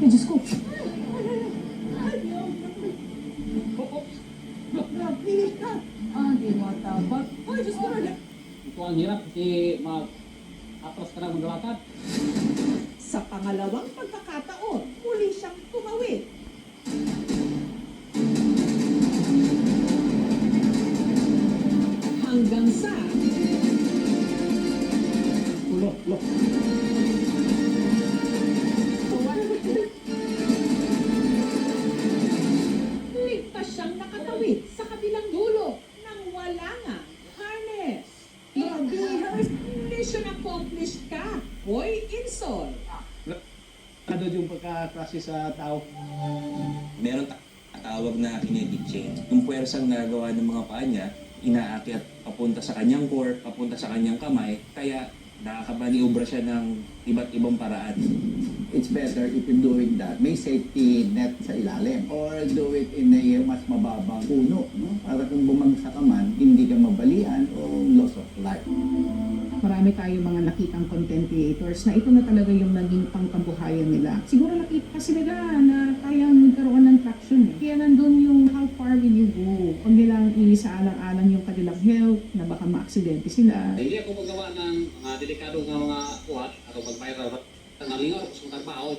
Ay, Diyos ko. Finish ka. Di matapag. Ay, Diyos ko na. Ito ang hirap kasi mag-atras ka na maglalakad. Sa pangalawang pagkakataon, muli siyang tumawid. Hanggang sa Lo. ligtas siyang nakatawid sa kabilang dulo nang wala nga harness. Grabe, mission accomplished ka. Hoy, Insol. Ano yung pagkaklase sa tao? Meron tawag na kinetic chain. Yung puwersang nagawa ng mga paa niya, inaakyat papunta sa kanyang core, papunta sa kanyang kamay, kaya nakakabaniobra siya ng iba't ibang paraan. It's better if you're doing that. May safety net sa ilalim. Or do it in a mas mababang puno. No? Para kung bumagsak ka man, hindi ka mabalian o loss of life. Marami tayong mga nakitang content creators na ito na talaga yung naging pangkabuhayan nila. Siguro nakita kasi nila na kayang magkaroon ng traction eh. Kaya nandun yung how far will you go? Huwag nilang iisa-alang-alang yung kanilang health na baka ma-aksidente sila. Hindi ako magawa ng mga delikadong mga kuhat at mag-viral. Nalingaw ako sa trabaho.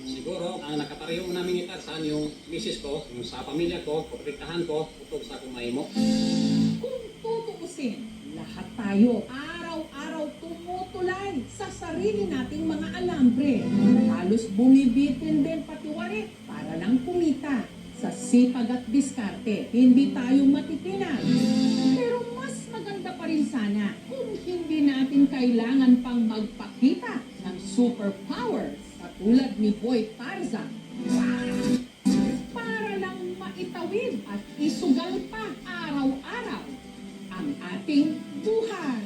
Siguro, ang nakapareho namin itarsan yung misis ko, yung sa pamilya ko, protektahan ko, utog sa akong mahimo. Kung tutuusin, lahat tayo araw-araw tumutulay sa sarili nating mga alambre. Halos bumibitin din pati warik para lang kumita. Sa sipag at diskarte, hindi tayo matitinan. Pero mas maganda pa rin sana kung hindi natin kailangan pang magpakita ng superpowers katulad ni Boy Tarzan. Para lang maitawid at isugal pa araw-araw ang ating buhay.